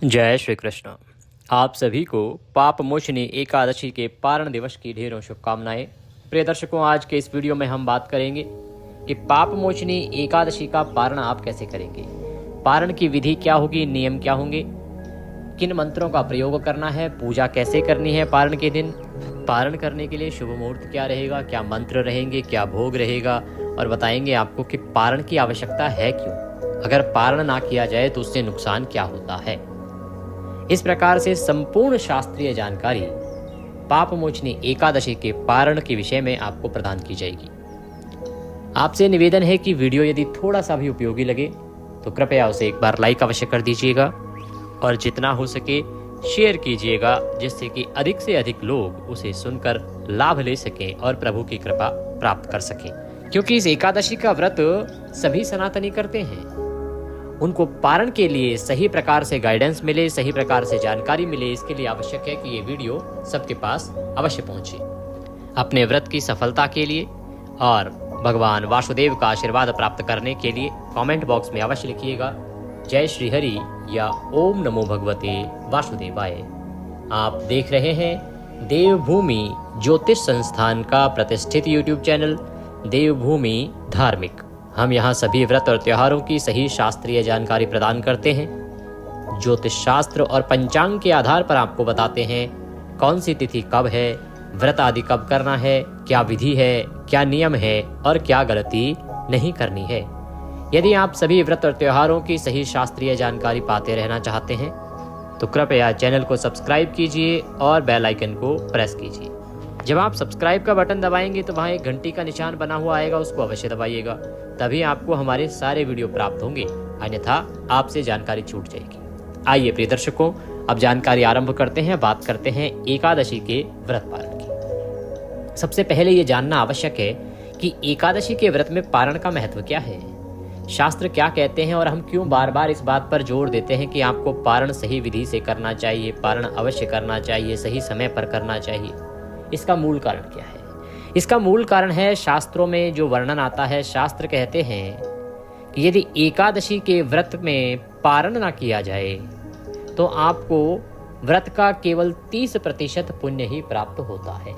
जय श्री कृष्ण। आप सभी को पाप मोचनी एकादशी के पारण दिवस की ढेरों शुभकामनाएं। प्रिय दर्शकों, आज के इस वीडियो में हम बात करेंगे कि पाप मोचनी एकादशी का पारण आप कैसे करेंगे, पारण की विधि क्या होगी, नियम क्या होंगे, किन मंत्रों का प्रयोग करना है, पूजा कैसे करनी है पारण के दिन, पारण करने के लिए शुभ मुहूर्त क्या रहेगा, क्या मंत्र रहेंगे, क्या भोग रहेगा, और बताएंगे आपको कि पारण की आवश्यकता है क्यों, अगर पारण ना किया जाए तो उससे नुकसान क्या होता है। इस प्रकार से संपूर्ण शास्त्रीय जानकारी पाप मोचनी एकादशी के पारण के विषय में आपको प्रदान की जाएगी। आपसे निवेदन है कि वीडियो यदि थोड़ा सा भी उपयोगी लगे तो कृपया उसे एक बार लाइक अवश्य कर दीजिएगा और जितना हो सके शेयर कीजिएगा, जिससे कि अधिक से अधिक लोग उसे सुनकर लाभ ले सकें और प्रभु की कृपा प्राप्त कर सकें। क्योंकि इस एकादशी का व्रत सभी सनातनी करते हैं, उनको पारण के लिए सही प्रकार से गाइडेंस मिले, सही प्रकार से जानकारी मिले, इसके लिए आवश्यक है कि ये वीडियो सबके पास अवश्य पहुंचे। अपने व्रत की सफलता के लिए और भगवान वासुदेव का आशीर्वाद प्राप्त करने के लिए कमेंट बॉक्स में अवश्य लिखिएगा जय श्री हरि या ओम नमो भगवते वासुदेवाय। आप देख रहे हैं देवभूमि ज्योतिष संस्थान का प्रतिष्ठित यूट्यूब चैनल देवभूमि धार्मिक। हम यहाँ सभी व्रत और त्योहारों की सही शास्त्रीय जानकारी प्रदान करते हैं। ज्योतिष शास्त्र और पंचांग के आधार पर आपको बताते हैं कौन सी तिथि कब है, व्रत आदि कब करना है, क्या विधि है, क्या नियम है और क्या गलती नहीं करनी है। यदि आप सभी व्रत और त्योहारों की सही शास्त्रीय जानकारी पाते रहना चाहते हैं तो कृपया चैनल को सब्सक्राइब कीजिए और बेल आइकन को प्रेस कीजिए। जब आप सब्सक्राइब का बटन दबाएंगे तो वहाँ एक घंटी का निशान बना हुआ आएगा, उसको अवश्य दबाइएगा, तभी आपको हमारे सारे वीडियो प्राप्त होंगे, अन्यथा आपसे जानकारी छूट जाएगी। आइए प्रिय दर्शकों, अब जानकारी आरंभ करते हैं। बात करते हैं एकादशी के व्रत पारण की। सबसे पहले ये जानना आवश्यक है कि एकादशी के व्रत में पारण का महत्व क्या है, शास्त्र क्या कहते हैं और हम क्यों बार बार इस बात पर जोर देते हैं कि आपको पारण सही विधि से करना चाहिए, पारण अवश्य करना चाहिए, सही समय पर करना चाहिए। इसका मूल कारण क्या है? इसका मूल कारण है शास्त्रों में जो वर्णन आता है। शास्त्र कहते हैं कि यदि एकादशी के व्रत में पारण ना किया जाए तो आपको व्रत का केवल 30% पुण्य ही प्राप्त होता है।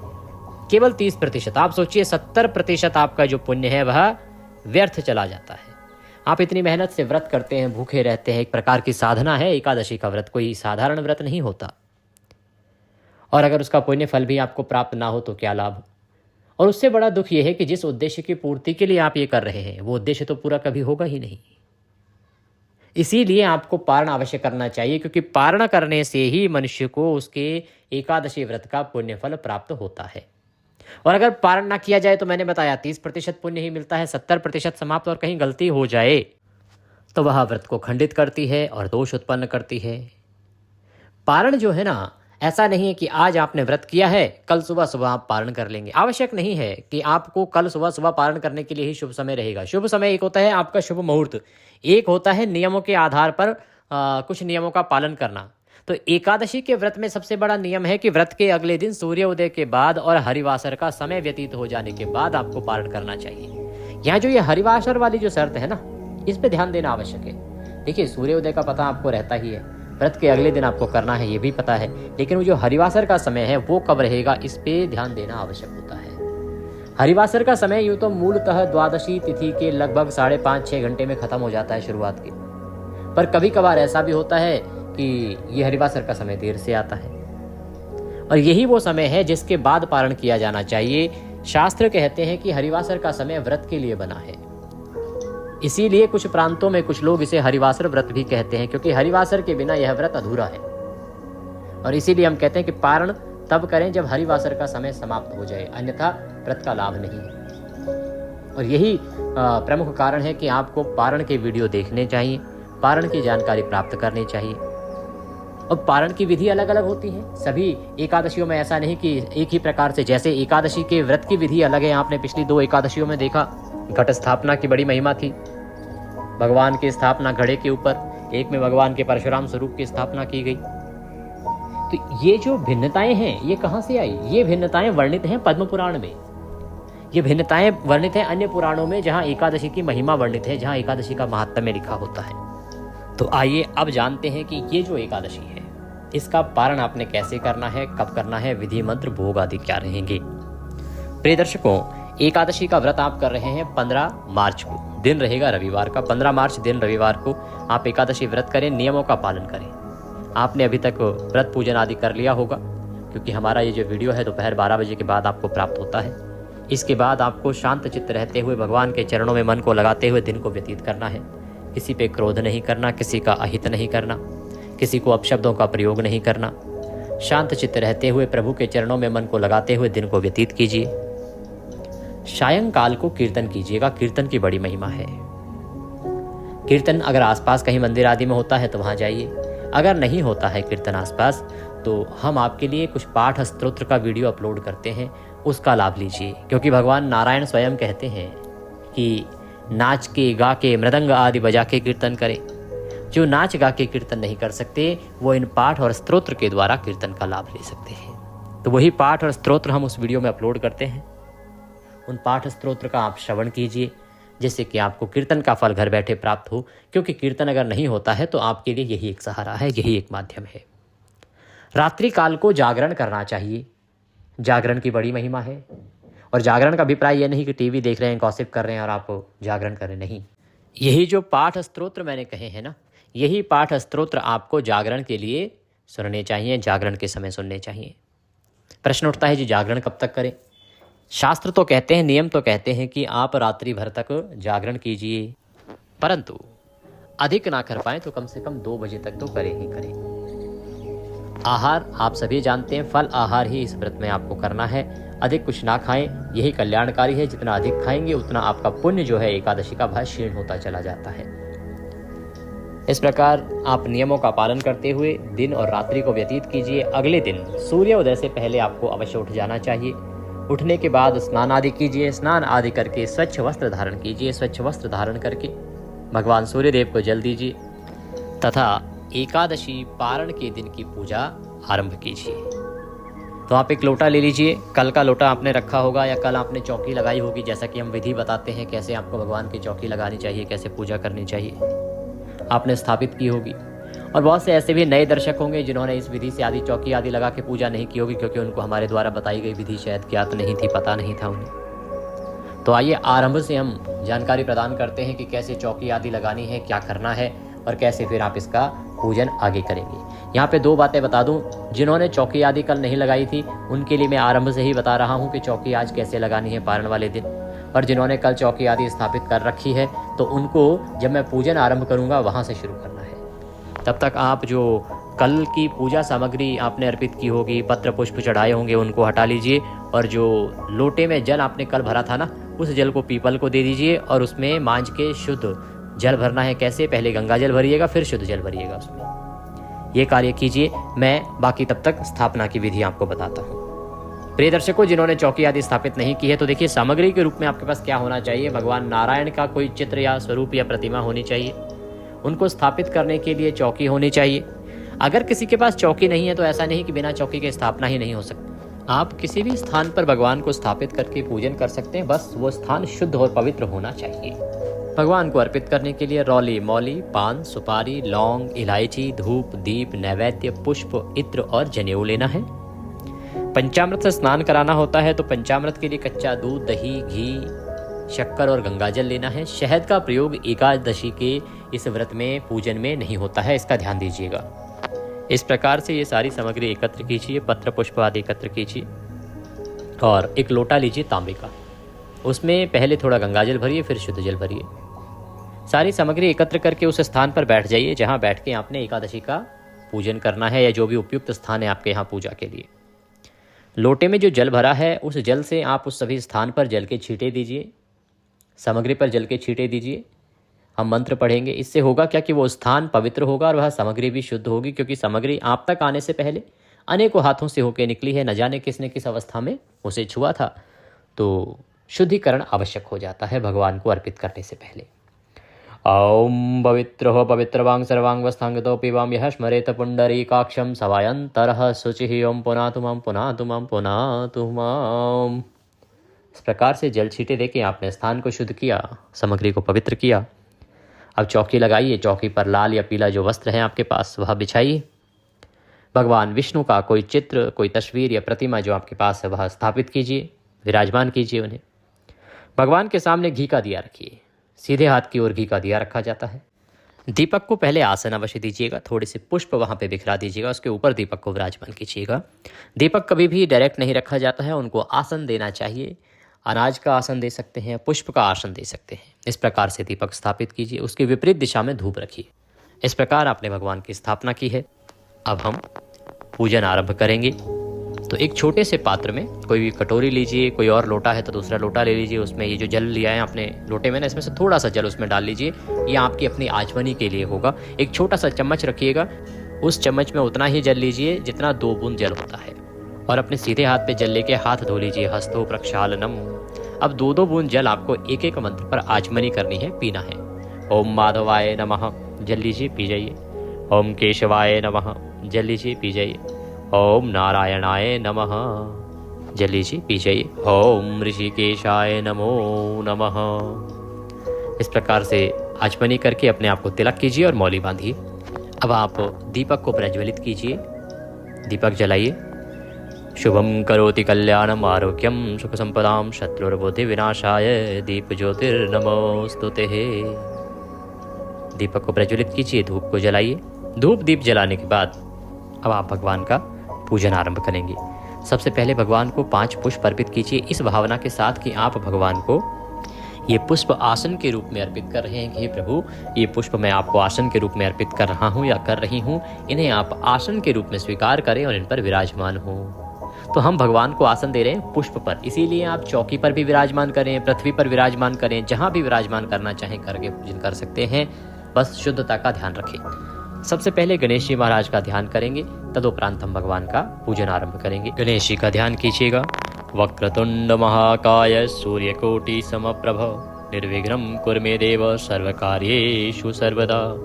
केवल 30%। आप सोचिए 70% आपका जो पुण्य है वह व्यर्थ चला जाता है। आप इतनी मेहनत से व्रत करते हैं, भूखे रहते हैं, एक प्रकार की साधना है एकादशी का व्रत, कोई साधारण व्रत नहीं होता। और अगर उसका पुण्य फल भी आपको प्राप्त ना हो तो क्या लाभ। और उससे बड़ा दुख यह है कि जिस उद्देश्य की पूर्ति के लिए आप ये कर रहे हैं वो उद्देश्य तो पूरा कभी होगा ही नहीं। इसीलिए आपको पारण अवश्य करना चाहिए, क्योंकि पारण करने से ही मनुष्य को उसके एकादशी व्रत का पुण्य फल प्राप्त होता है। और अगर पारण ना किया जाए तो मैंने बताया 30% पुण्य ही मिलता है, 70% समाप्त, और कहीं गलती हो जाए तो वह व्रत को खंडित करती है और दोष उत्पन्न करती है। पारण जो है ना, ऐसा नहीं है कि आज आपने व्रत किया है कल सुबह सुबह आप पारण कर लेंगे। आवश्यक नहीं है कि आपको कल सुबह सुबह पारण करने के लिए ही शुभ समय रहेगा। शुभ समय एक होता है आपका शुभ मुहूर्त, एक होता है नियमों के आधार पर कुछ नियमों का पालन करना। तो एकादशी के व्रत में सबसे बड़ा नियम है कि व्रत के अगले दिन सूर्योदय के बाद और हरिवासर का समय व्यतीत हो जाने के बाद आपको पारण करना चाहिए। यहाँ जो ये हरिवासर वाली जो शर्त है ना, इस पे ध्यान देना आवश्यक है। देखिए, सूर्योदय का पता आपको रहता ही है, व्रत के अगले दिन आपको करना है ये भी पता है, लेकिन वो जो हरिवासर का समय है वो कब रहेगा इस पे ध्यान देना आवश्यक होता है। हरिवासर का समय यूँ तो मूलतः द्वादशी तिथि के लगभग 5.5-6 घंटे में खत्म हो जाता है शुरुआत के, पर कभी कभार ऐसा भी होता है कि ये हरिवासर का समय देर से आता है, और यही वो समय है जिसके बाद पारण किया जाना चाहिए। शास्त्र कहते हैं कि हरिवासर का समय व्रत के लिए बना है, इसीलिए कुछ प्रांतों में कुछ लोग इसे हरिवासर व्रत भी कहते हैं, क्योंकि हरिवासर के बिना यह व्रत अधूरा है। और इसीलिए हम कहते हैं कि पारण तब करें जब हरिवासर का समय समाप्त हो जाए, अन्यथा व्रत का लाभ नहीं है। और यही प्रमुख कारण है कि आपको पारण के वीडियो देखने चाहिए, पारण की जानकारी प्राप्त करनी चाहिए। और पारण की विधि अलग अलग होती है सभी एकादशियों में, ऐसा नहीं कि एक ही प्रकार से। जैसे एकादशी के व्रत की विधि अलग है, आपने पिछली 2 एकादशियों में देखा, घट स्थापना की बड़ी महिमा थी, भगवान की स्थापना घड़े के ऊपर, एक में भगवान के परशुराम स्वरूप की स्थापना की गई। तो ये जो भिन्नताएं हैं ये कहां से आई? ये भिन्नताएं वर्णित हैं पद्म पुराण में, ये भिन्नताएं वर्णित हैं अन्य पुराणों में, जहां एकादशी की महिमा वर्णित है, जहां एकादशी का महात्म्य लिखा होता है। तो आइए अब जानते हैं कि ये जो एकादशी है इसका पारण आपने कैसे करना है, कब करना है, विधि मंत्र भोग आदि क्या रहेंगे। प्रिय दर्शकों, एकादशी का व्रत आप कर रहे हैं 15 मार्च को, दिन रहेगा रविवार का। 15 मार्च दिन रविवार को आप एकादशी व्रत करें, नियमों का पालन करें। आपने अभी तक व्रत पूजन आदि कर लिया होगा, क्योंकि हमारा ये जो वीडियो है दोपहर 12 बजे के बाद आपको प्राप्त होता है। इसके बाद आपको शांत चित्त रहते हुए भगवान के चरणों में मन को लगाते हुए दिन को व्यतीत करना है। किसी पे क्रोध नहीं करना, किसी का अहित नहीं करना, किसी को अपशब्दों का प्रयोग नहीं करना। शांत चित्त रहते हुए प्रभु के चरणों में मन को लगाते हुए दिन को व्यतीत कीजिए। सायंकाल को कीर्तन कीजिएगा, कीर्तन की बड़ी महिमा है। कीर्तन अगर आसपास कहीं मंदिर आदि में होता है तो वहां जाइए, अगर नहीं होता है कीर्तन आसपास तो हम आपके लिए कुछ पाठ स्तोत्र का वीडियो अपलोड करते हैं, उसका लाभ लीजिए। क्योंकि भगवान नारायण स्वयं कहते हैं कि नाच के, गा के, मृदंग आदि बजा के कीर्तन करें। जो नाच गा के कीर्तन नहीं कर सकते वो इन पाठ और स्तोत्र के द्वारा कीर्तन का लाभ ले सकते हैं। तो वही पाठ और स्तोत्र हम उस वीडियो में अपलोड करते हैं। उन पाठ स्तोत्र का आप श्रवण कीजिए, जिससे कि आपको कीर्तन का फल घर बैठे प्राप्त हो। क्योंकि कीर्तन अगर नहीं होता है तो आपके लिए यही एक सहारा है, यही एक माध्यम है। रात्रि काल को जागरण करना चाहिए, जागरण की बड़ी महिमा है। और जागरण का अभिप्राय यह नहीं कि टीवी देख रहे हैं, गॉसिप कर रहे हैं और आप जागरण कर रहे, नहीं। यही जो पाठ स्तोत्र मैंने कहे हैं ना, यही पाठ स्तोत्र आपको जागरण के लिए सुनने चाहिए, जागरण के समय सुनने चाहिए। प्रश्न उठता है जी जागरण कब तक करें। शास्त्र तो कहते हैं, नियम तो कहते हैं कि आप रात्रि भर तक जागरण कीजिए, परंतु अधिक ना कर पाए तो कम से कम 2 बजे तक तो करें ही करें। आहार आप सभी जानते हैं, फल आहार ही इस व्रत में आपको करना है। अधिक कुछ ना खाएं, यही कल्याणकारी है। जितना अधिक खाएंगे उतना आपका पुण्य जो है एकादशी का भार क्षीण होता चला जाता है। इस प्रकार आप नियमों का पालन करते हुए दिन और रात्रि को व्यतीत कीजिए। अगले दिन सूर्योदय से पहले आपको अवश्य उठ जाना चाहिए। उठने के बाद स्नान आदि कीजिए, स्नान आदि करके स्वच्छ वस्त्र धारण कीजिए। स्वच्छ वस्त्र धारण करके भगवान सूर्यदेव को जल दीजिए तथा एकादशी पारण के दिन की पूजा आरंभ कीजिए। तो आप एक लोटा ले लीजिए। कल का लोटा आपने रखा होगा या कल आपने चौकी लगाई होगी, जैसा कि हम विधि बताते हैं कैसे आपको भगवान की चौकी लगानी चाहिए, कैसे पूजा करनी चाहिए, आपने स्थापित की होगी। और बहुत से ऐसे भी नए दर्शक होंगे जिन्होंने इस विधि से आदि चौकी आदि लगा के पूजा नहीं की होगी, क्योंकि उनको हमारे द्वारा बताई गई विधि शायद ज्ञात नहीं थी, पता नहीं था उन्हें। तो आइए आरंभ से हम जानकारी प्रदान करते हैं कि कैसे चौकी आदि लगानी है, क्या करना है और कैसे फिर आप इसका पूजन आगे करेंगे। यहाँ पे 2 बातें बता दूं, जिन्होंने चौकी आदि कल नहीं लगाई थी उनके लिए मैं आरंभ से ही बता रहा हूँ कि चौकी आज कैसे लगानी है पारण वाले दिन। और जिन्होंने कल चौकी आदि स्थापित कर रखी है तो उनको जब मैं पूजन आरंभ करूँगा वहाँ से शुरू करना है। तब तक आप जो कल की पूजा सामग्री आपने अर्पित की होगी, पत्र पुष्प चढ़ाए होंगे, उनको हटा लीजिए। और जो लोटे में जल आपने कल भरा था ना, उस जल को पीपल को दे दीजिए और उसमें मांझ के शुद्ध जल भरना है। कैसे? पहले गंगा जल भरिएगा, फिर शुद्ध जल भरिएगा उसमें। ये कार्य कीजिए। मैं बाकी तब तक स्थापना की विधि आपको बताता हूँ। प्रिय दर्शकों, जिन्होंने चौकी आदि स्थापित नहीं की है तो देखिए सामग्री के रूप में आपके पास क्या होना चाहिए। भगवान नारायण का कोई चित्र या स्वरूप या प्रतिमा होनी चाहिए। उनको स्थापित करने के लिए चौकी होनी चाहिए। अगर किसी के पास चौकी नहीं है तो ऐसा नहीं कि बिना चौकी के स्थापना ही नहीं हो सकती। आप किसी भी स्थान पर भगवान को स्थापित करके पूजन कर सकते हैं, बस वो स्थान शुद्ध और पवित्र होना चाहिए। भगवान को अर्पित करने के लिए रौली, मौली, पान, सुपारी, लौंग, इलायची, धूप, दीप, नैवेद्य, पुष्प, इत्र और जनेऊ लेना है। पंचामृत से स्नान कराना होता है तो पंचामृत के लिए कच्चा दूध, दही, घी, शक्कर और गंगाजल लेना है। शहद का प्रयोग एकादशी के इस व्रत में पूजन में नहीं होता है, इसका ध्यान दीजिएगा। इस प्रकार से ये सारी सामग्री एकत्र कीजिए, पत्र पुष्प आदि एकत्र कीजिए और एक लोटा लीजिए तांबे का। उसमें पहले थोड़ा गंगाजल भरिए, फिर शुद्ध जल भरिए। सारी सामग्री एकत्र करके उस स्थान पर बैठ जाइए जहाँ बैठ के आपने एकादशी का पूजन करना है, या जो भी उपयुक्त स्थान है आपके यहाँ पूजा के लिए। लोटे में जो जल भरा है उस जल से आप उस सभी स्थान पर जल के छींटे दीजिए, सामग्री पर जल के छींटे दीजिए। हम मंत्र पढ़ेंगे। इससे होगा क्या कि वो स्थान पवित्र होगा और वह सामग्री भी शुद्ध होगी, क्योंकि सामग्री आप तक आने से पहले अनेकों हाथों से होकर निकली है। न जाने किसने किस अवस्था में उसे छुआ था, तो शुद्धिकरण आवश्यक हो जाता है भगवान को अर्पित करने से पहले। ओम पवित्र हो पवित्रवांग सर्वांग वस्थांगतो पिवाम यह स्मरेत पुंडरीकाक्षम सवायंतरः शुचिः ओम पुनातु मां पुनातु मां पुनातु मां। इस प्रकार से जल छींटे देके आपने स्थान को शुद्ध किया, सामग्री को पवित्र किया। अब चौकी लगाइए, चौकी पर लाल या पीला जो वस्त्र है आपके पास वह बिछाइए। भगवान विष्णु का कोई चित्र, कोई तस्वीर या प्रतिमा जो आपके पास है वह स्थापित कीजिए, विराजमान कीजिए उन्हें। भगवान के सामने घी का दिया रखिए, सीधे हाथ की ओर घी का दिया रखा जाता है। दीपक को पहले आसन अवश्य दीजिएगा, थोड़े से पुष्प वहाँ पे बिखरा दीजिएगा, उसके ऊपर दीपक को विराजमान कीजिएगा। दीपक कभी भी डायरेक्ट नहीं रखा जाता है, उनको आसन देना चाहिए। अनाज का आसन दे सकते हैं, पुष्प का आसन दे सकते हैं। इस प्रकार से दीपक स्थापित कीजिए, उसके विपरीत दिशा में धूप रखिए। इस प्रकार आपने भगवान की स्थापना की है। अब हम पूजन आरंभ करेंगे। तो एक छोटे से पात्र में कोई भी कटोरी लीजिए, कोई और लोटा है तो दूसरा लोटा ले लीजिए। उसमें ये जो जल लिया है आपने लोटे में ना, इसमें से थोड़ा सा जल उसमें डाल लीजिए। ये आपकी अपनी आचमनी के लिए होगा। एक छोटा सा चम्मच रखिएगा, उस चम्मच में उतना ही जल लीजिए जितना 2 बूंद जल होता है, और अपने सीधे हाथ पे जल लेके हाथ धो लीजिए। हस्तो प्रक्षालनम। अब 2-2 बूंद जल आपको एक एक मंत्र पर आचमनी करनी है, पीना है। ओम माधवाय नमः, जल लीजिए, पी जाइए। ओम केशवाय नमः, जल लीजिए, पी जाइए। ओम नारायणाय नमः, जल लीजिए, पी जाइए। ओम ऋषिकेशाय नमो नमः। इस प्रकार से आचमनी करके अपने आप को तिलक कीजिए और मौली बांधिए। अब आप दीपक को प्रज्वलित कीजिए, दीपक जलाइए। शुभम करोति कल्याणम आरोग्यम सुख संपदाम शत्रुर्बुद्धि विनाशाय दीप ज्योतिर्नमोस्तुते। दीपक को प्रज्वलित कीजिए, धूप को जलाइए। धूप दीप जलाने के बाद अब आप भगवान का पूजन आरंभ करेंगे। सबसे पहले भगवान को 5 पुष्प अर्पित कीजिए, इस भावना के साथ कि आप भगवान को ये पुष्प आसन के रूप में अर्पित कर रहे हैं कि हे प्रभु, ये पुष्प मैं आपको आसन के रूप में अर्पित कर रहा हूँ या कर रही हूँ, इन्हें आप आसन के रूप में स्वीकार करें और इन पर विराजमान हो। तो हम भगवान को आसन दे रहे हैं पुष्प पर, इसीलिए आप चौकी पर भी विराजमान करें, पृथ्वी पर विराजमान करें, जहाँ भी विराजमान करना चाहें करके पूजन कर सकते हैं। बस शुद्धता का ध्यान रखें। सबसे पहले गणेश जी महाराज का ध्यान करेंगे, तदुपरांत हम भगवान का पूजन आरंभ करेंगे। गणेश जी का ध्यान कीजिएगा। वक्रतुंड महाकाय सूर्यकोटि समप्रभ निर्विघ्नं कुरु मे देव सर्वकार्येषु सर्वदा।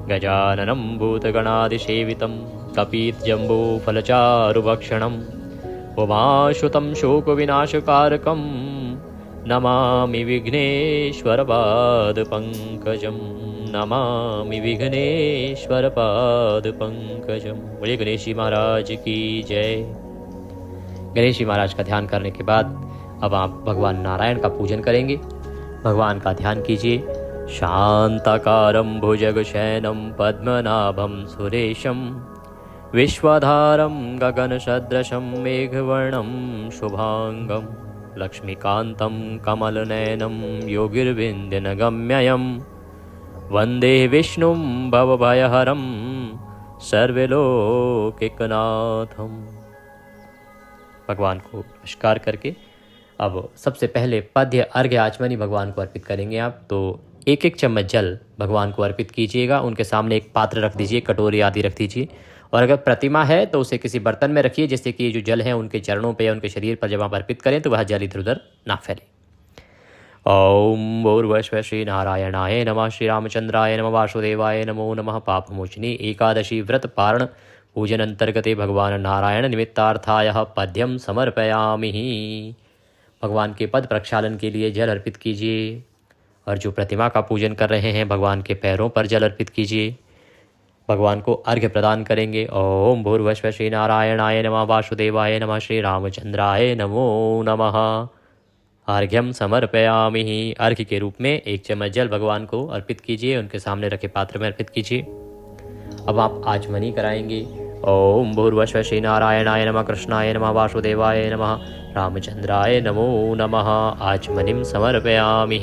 गजाननं भूतगणादिसेवितं कपितजम्बूफलचारुभक्षणं उमाश्रुतं शोकविनाशकारकं नमामि विघ्नेश्वरपादपङ्कजं। नमामि विघ्नेश्वरपादपङ्कजं। बोलिए गणेश जी महाराज की जय। गणेश जी महाराज का ध्यान करने के बाद अब आप भगवान नारायण का पूजन करेंगे। भगवान का ध्यान कीजिए। शांताकारं भुजगशयनं पद्मनाभं सुरेशं विश्वाधारं गगनसदृशं मेघवर्णं शुभांगं लक्ष्मीकान्तं कमलनयनं योगिर्विन्द्यनगम्यं वंदे विष्णुं भवभयहरं सर्वलोकैकनाथं। भगवान को नमस्कार करके अब सबसे पहले पद्य अर्घ्य आचमनी भगवान को अर्पित करेंगे आप। तो 1-1 चम्मच जल भगवान को अर्पित कीजिएगा। उनके सामने एक पात्र रख दीजिए, कटोरी आदि रख दीजिए, और अगर प्रतिमा है तो उसे किसी बर्तन में रखिए, जिससे कि जो जल है उनके चरणों पे या उनके शरीर पर जब आप अर्पित करें तो वह जल इधर उधर ना फैले। ओम भूर्भुवः श्री नारायणाय नमः, श्री रामचंद्राय नमः, वासुदेवाय नमो नमः। पापमोचनी एकादशी व्रत पारण पूजन अंतर्गते भगवान नारायण निमित्तार्थाय पद्यम समर्पयामि। भगवान के पद प्रक्षालन के लिए जल अर्पित कीजिए, और जो प्रतिमा का पूजन कर रहे हैं भगवान के पैरों पर जल अर्पित कीजिए। भगवान को अर्घ्य प्रदान करेंगे। ओम भूर्भुवः श्री नारायणाय नमः, वासुदेवाय नमः, श्री रामचंद्राय नमो नमः। अर्घ्यम समर्पयामि। अर्घ्य के रूप में 1 चम्मच जल भगवान को अर्पित कीजिए, उनके सामने रखे पात्र में अर्पित कीजिए। अब आप आचमनी कराएंगे। ओम भूर्भुवः श्री नारायणाय नमः, कृष्णाय नमः, वासुदेवाय नमः, रामचंद्राय नमो नमः। आचमनिम समर्पयामि।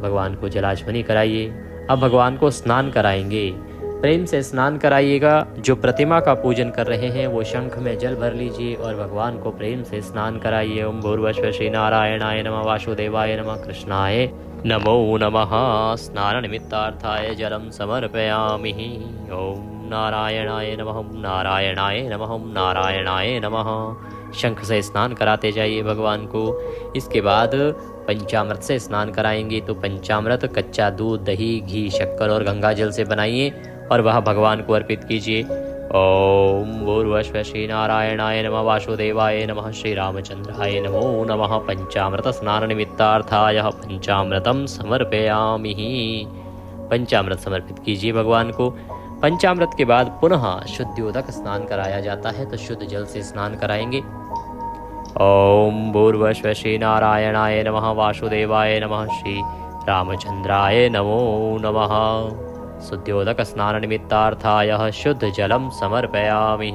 भगवान को जलाचमनी कराइए। अब भगवान को स्नान कराएंगे। प्रेम से स्नान कराइएगा। जो प्रतिमा का पूजन कर रहे हैं वो शंख में जल भर लीजिए और भगवान को प्रेम से स्नान कराइए। ओम भूर्भुवः श्री नारायणाय नमः, वासुदेवाय नमः, कृष्णाय नमो नमः। स्नान निमित्तार्थाय जलम समर्पयामि। ओम नारायणाय नमः, नारायणाय नमः, नारायणाय नमः। शंख से स्नान कराते जाइए भगवान को। इसके बाद पंचामृत से स्नान कराएंगे। तो पंचामृत कच्चा दूध, दही, घी, शक्कर और गंगा जल से बनाइए और वह भगवान को अर्पित कीजिए। ओम भूर्भुवः श्री नारायणाय नमः, वासुदेवाय नमः, श्री रामचंद्राय नमो नमः। पंचामृत स्नान निमित्तार्थाय पंचामृतम समर्पयामि। पंचामृत समर्पित कीजिए भगवान को। पंचामृत के बाद पुनः शुद्धियोदक स्नान कराया जाता है, तो शुद्ध जल से स्नान कराएंगे। ओम भूर्भुवः श्री नारायणाय नमः, वासुदेवाय नमः, श्री रामचंद्राय नमो नमः। शुद्धियोदक स्नान निमित्तार्थाय शुद्ध जलम समर्पयामि।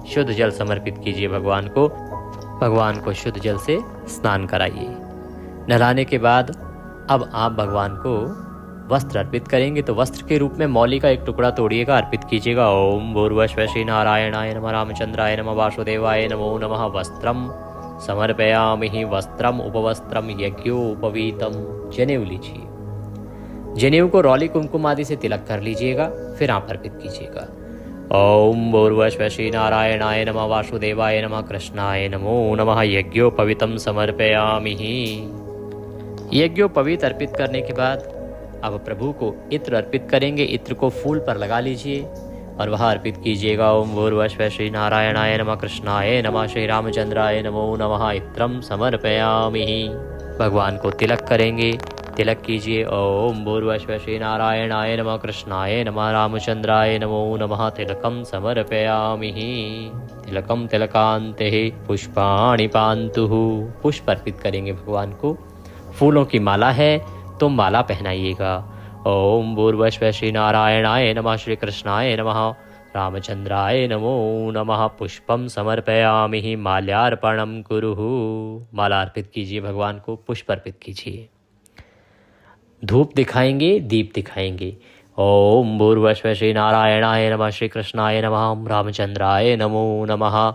शुद्ध जल समर्पित कीजिए भगवान को शुद्ध जल से स्नान कराइए। नहलाने के बाद अब आप भगवान को वस्त्र अर्पित करेंगे, तो वस्त्र के रूप में मौली का एक टुकड़ा तोड़िएगा, अर्पित कीजिएगा। ओम भूर्भुवः श्री नारायणाय नमः, रामचंद्राय नमः, वासुदेवाय नमो नमः। वस्त्रम समर्पयामि। वस्त्रम उपवस्त्रम यज्ञोपवीतम। जनेऊ लीजिए। जनेऊ को रौली कुमकुम आदि से तिलक कर लीजिएगा, फिर आप अर्पित कीजिएगा। ओम भूर्भुवः श्री नारायणाय नमः, वासुदेवाय नमः, कृष्णाय नमो नमः। यज्ञोपवीतम समर्पयामि। यज्ञोपवीत अर्पित करने के बाद अब प्रभु को इत्र अर्पित करेंगे। इत्र को फूल पर लगा लीजिए और वह अर्पित कीजिएगा। ओम भूर्भुवः श्री नारायणाय नमः, कृष्णाय नमः, श्री रामचंद्राय नमो नमः। इत्रम समर्पयामि। भगवान को तिलक करेंगे, तिलक कीजिए। ओम भूर्भुवः श्री नारायणाय नमः, कृष्णाय नमः, रामचंद्राय नमो नमः। तिलकम समर्पयामि। तिलकम तिलकान्ते पुष्पाणि पान्तु। पुष्प अर्पित करेंगे भगवान को। फूलों की माला है तो माला पहनाइएगा। ओम भूर्भुवः श्री नारायणाय नमः, श्री कृष्णाय नमः, रामचंद्राय नमो नमः। पुष्पम समर्पयामि। माल्यार्पणम कुरुः। माला अर्पित कीजिए भगवान को, पुष्प अर्पित कीजिए। धूप दिखाएंगे, दीप दिखाएंगे। ओम भूर्भुवः श्री नारायणाय नमः, श्री कृष्णाय नमः, रामचंद्राय नमो नमः।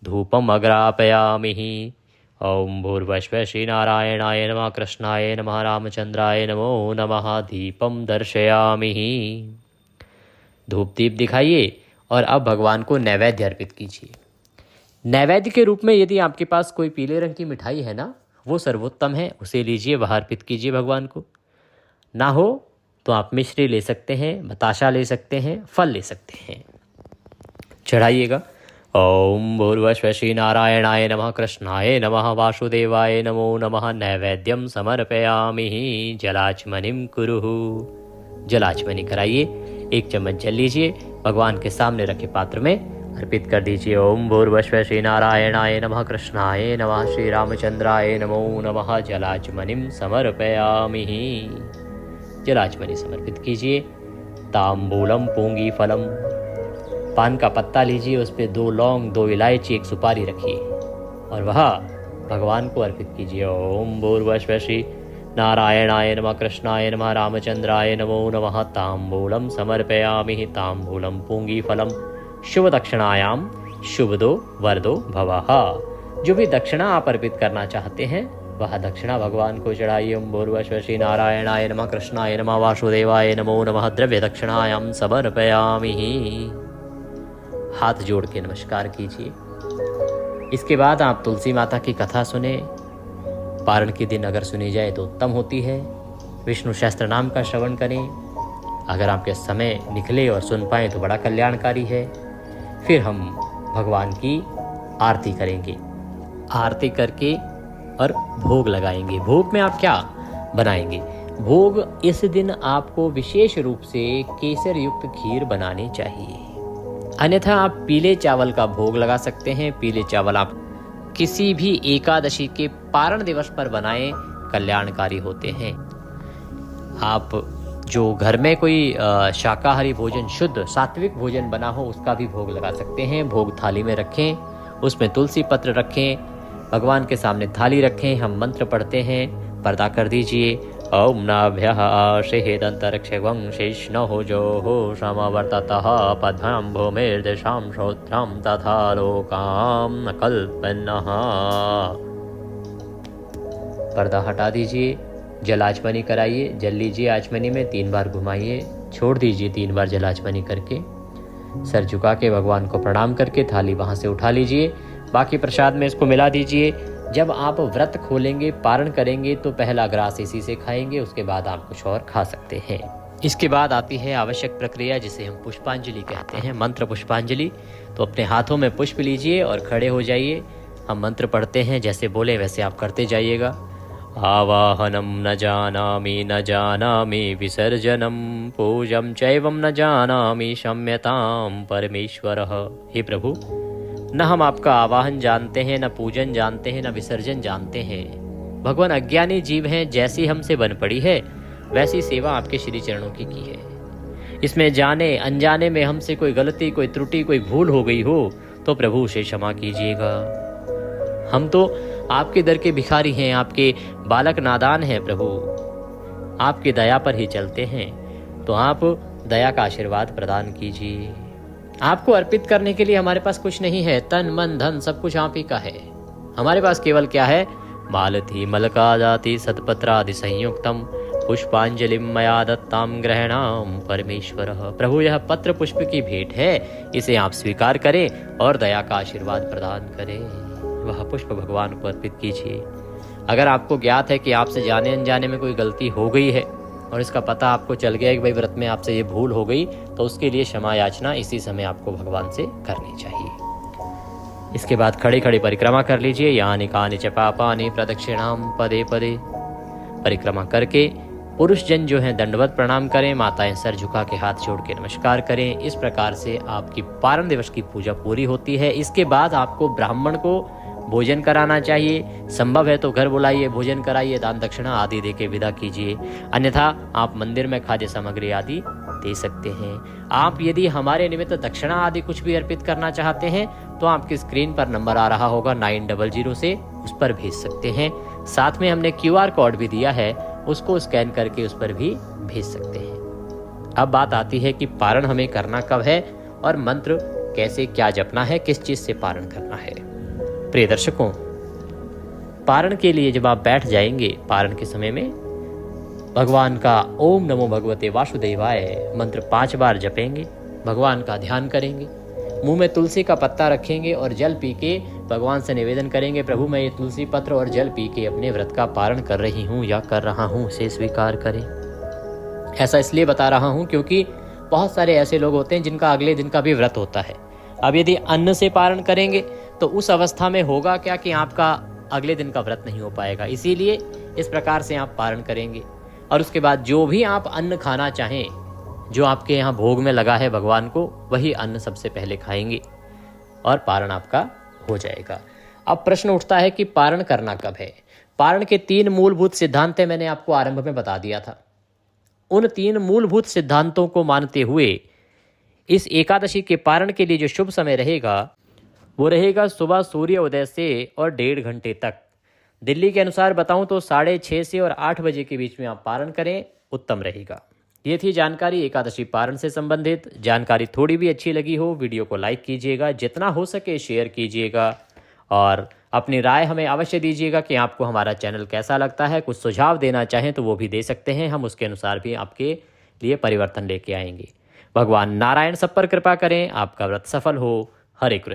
धूपम अग्रापयामि। ओम भूर्भुवः श्री नारायणाय नमः, कृष्णाय नमः, रामचंद्राय नमो नमः। दीपम दर्शयामि। धूप दीप दिखाइए और अब भगवान को नैवेद्य अर्पित कीजिए। नैवेद्य के रूप में यदि आपके पास कोई पीले रंग की मिठाई है ना, वो सर्वोत्तम है, उसे लीजिए, वह अर्पित कीजिए भगवान को। ना हो तो आप मिश्री ले सकते हैं, बताशा ले सकते हैं, फल ले सकते हैं, चढ़ाइएगा। ओम भूर्भुवः श्री नारायणाय नमः, कृष्णाय नमः, वासुदेवाय नमो नमः। नैवेद्यम समर्पयामि। जलाचमनिम कुरुः। जलाचमनी कराइए। 1 चम्मच जल लीजिए, भगवान के सामने रखे पात्र में अर्पित कर दीजिए। ओम भूर्भुवः श्री नारायणाय नमः, कृष्णाय नमः, श्री रामचंद्राय नमो नमः। जलाचमनिम समर्पयामि। जलाचमनी समर्पित कीजिए। तांबूलम पूंगी फलम। पान का पत्ता लीजिए, उस पर 2 लौंग, 2 इलायची, 1 सुपारी रखिए और वह भगवान को अर्पित कीजिए। ओम भूर्भुवः श्री नारायणाय नमः, कृष्णाय नमः, रामचंद्राय नमो नमः। तांबूलम समर्पयामि। तांबूलम पूंगी फलम। शुभ दक्षिणायाम शुभदो वरदो भवः। जो भी दक्षिणा आप अर्पित करना चाहते हैं वह दक्षिणा भगवान को चढ़ाइए। ओम भूर्भुवः श्री नारायणाय नमः, कृष्णाय नमः, वासुदेवाय नमो नमः। द्रव्य दक्षिणायाम समर्पयामि। हाथ जोड़ के नमस्कार कीजिए। इसके बाद आप तुलसी माता की कथा सुने। पारण के दिन अगर सुनी जाए तो उत्तम होती है। विष्णु सहस्त्र नाम का श्रवण करें। अगर आपके समय निकले और सुन पाएँ तो बड़ा कल्याणकारी है। फिर हम भगवान की आरती करेंगे। आरती करके और भोग लगाएंगे। भोग में आप क्या बनाएंगे? भोग इस दिन आपको विशेष रूप से केसर युक्त खीर बनानी चाहिए। अन्यथा आप पीले चावल का भोग लगा सकते हैं। पीले चावल आप किसी भी एकादशी के पारण दिवस पर बनाएं, कल्याणकारी होते हैं। आप जो घर में कोई शाकाहारी भोजन, शुद्ध सात्विक भोजन बना हो, उसका भी भोग लगा सकते हैं। भोग थाली में रखें, उसमें तुलसी पत्र रखें, भगवान के सामने थाली रखें, हम मंत्र पढ़ते हैं, पर्दा कर दीजिए। ओम नाभ्यः शेहेदन्तरक्षगं शेष्णो जोहो समवर्ततः पद्भं भूमिर्दिशां श्रोत्रं तथा लोकां कल्पन्नः। पर्दा हटा दीजिए, जल आचमनी कराइए। जल लीजिए, आचमनी में 3 बार घुमाइए, छोड़ दीजिए 3 बार जल आचमनी करके। सर झुका के भगवान को प्रणाम करके थाली वहाँ से उठा लीजिए। बाकी प्रसाद में इसको मिला दीजिए। जब आप व्रत खोलेंगे, पारण करेंगे तो पहला ग्रास इसी से खाएंगे, उसके बाद आप कुछ और खा सकते हैं। इसके बाद आती है आवश्यक प्रक्रिया जिसे हम पुष्पांजलि कहते हैं, मंत्र पुष्पांजलि। तो अपने हाथों में पुष्प लीजिए और खड़े हो जाइए। हम मंत्र पढ़ते हैं, जैसे बोले वैसे आप करते जाइएगा। आवाहनं न जानामि विसर्जनं पूजं चैवं न जानामि क्षम्यतां परमेश्वरः। हे प्रभु, न हम आपका आवाहन जानते हैं, न पूजन जानते हैं, न विसर्जन जानते हैं। भगवान, अज्ञानी जीव हैं, जैसी हमसे बन पड़ी है वैसी सेवा आपके श्री चरणों की है। इसमें जाने अनजाने में हमसे कोई गलती, कोई त्रुटि, कोई भूल हो गई हो तो प्रभु उसे क्षमा कीजिएगा। हम तो आपके दर के भिखारी हैं, आपके बालक नादान हैं प्रभु, आपकी दया पर ही चलते हैं, तो आप दया का आशीर्वाद प्रदान कीजिए। आपको अर्पित करने के लिए हमारे पास कुछ नहीं है, तन मन धन सब कुछ आप ही का है। हमारे पास केवल क्या है? मालती मलकादाति सतपत्रादि संयुक्तम पुष्पांजलिम मया दत्ताम ग्रहणाम परमेश्वर। प्रभु, यह पत्र पुष्प की भेंट है, इसे आप स्वीकार करें और दया का आशीर्वाद प्रदान करें। वह पुष्प भगवान को अर्पित कीजिए। अगर आपको ज्ञात है कि आपसे जाने अनजाने में कोई गलती हो गई है और इसका पता आपको चल गया कि भाई व्रत में आपसे ये भूल हो गई, तो उसके लिए क्षमा याचना इसी समय आपको भगवान से करनी चाहिए। इसके बाद खड़े खड़े परिक्रमा कर लीजिए। यानि कानि च पापानि प्रदक्षिणाम पदे पदे। परिक्रमा करके पुरुष जन जो है दंडवत प्रणाम करें, माताएं सर झुका के हाथ जोड़ के नमस्कार करें। इस प्रकार से आपकी पारण दिवस की पूजा पूरी होती है। इसके बाद आपको ब्राह्मण को भोजन कराना चाहिए। संभव है तो घर बुलाइए, भोजन कराइए, दान दक्षिणा आदि देके विदा कीजिए। अन्यथा आप मंदिर में खाद्य सामग्री आदि दे सकते हैं। आप यदि हमारे निमित्त दक्षिणा आदि कुछ भी अर्पित करना चाहते हैं तो आपकी स्क्रीन पर नंबर आ रहा होगा 900 से, उस पर भेज सकते हैं। साथ में हमने QR कोड भी दिया है, उसको स्कैन करके उस पर भी भेज सकते हैं। अब बात आती है कि पारण हमें करना कब है और मंत्र कैसे क्या जपना है, किस चीज से पारण करना है। प्रिय दर्शकों, पारण के लिए जब आप बैठ जाएंगे, पारण के समय में भगवान का ओम नमो भगवते वासुदेवाय मंत्र 5 बार जपेंगे, भगवान का ध्यान करेंगे, मुंह में तुलसी का पत्ता रखेंगे और जल पी के भगवान से निवेदन करेंगे, प्रभु मैं ये तुलसी पत्र और जल पी के अपने व्रत का पारण कर रही हूँ या कर रहा हूँ, उसे स्वीकार करें। ऐसा इसलिए बता रहा हूँ क्योंकि बहुत सारे ऐसे लोग होते हैं जिनका अगले दिन का भी व्रत होता है। अब यदि अन्न से पारण करेंगे तो उस अवस्था में होगा क्या कि आपका अगले दिन का व्रत नहीं हो पाएगा। इसीलिए इस प्रकार से आप पारण करेंगे और उसके बाद जो भी आप अन्न खाना चाहें, जो आपके यहाँ भोग में लगा है भगवान को, वही अन्न सबसे पहले खाएंगे और पारण आपका हो जाएगा। अब प्रश्न उठता है कि पारण करना कब है। पारण के 3 मूलभूत सिद्धांत मैंने आपको आरंभ में बता दिया था। उन 3 मूलभूत सिद्धांतों को मानते हुए इस एकादशी के पारण के लिए जो शुभ समय रहेगा वो रहेगा सुबह सूर्य उदय से और 1.5 घंटे तक। दिल्ली के अनुसार बताऊं तो 6:30 से और 8 बजे के बीच में आप पारण करें, उत्तम रहेगा। ये थी जानकारी एकादशी पारण से संबंधित। जानकारी थोड़ी भी अच्छी लगी हो, वीडियो को लाइक कीजिएगा, जितना हो सके शेयर कीजिएगा और अपनी राय हमें अवश्य दीजिएगा कि आपको हमारा चैनल कैसा लगता है। कुछ सुझाव देना चाहें तो वो भी दे सकते हैं, हम उसके अनुसार भी आपके लिए परिवर्तन लेके आएंगे। भगवान नारायण सब पर कृपा करें, आपका व्रत सफल हो। हरे कृष्ण।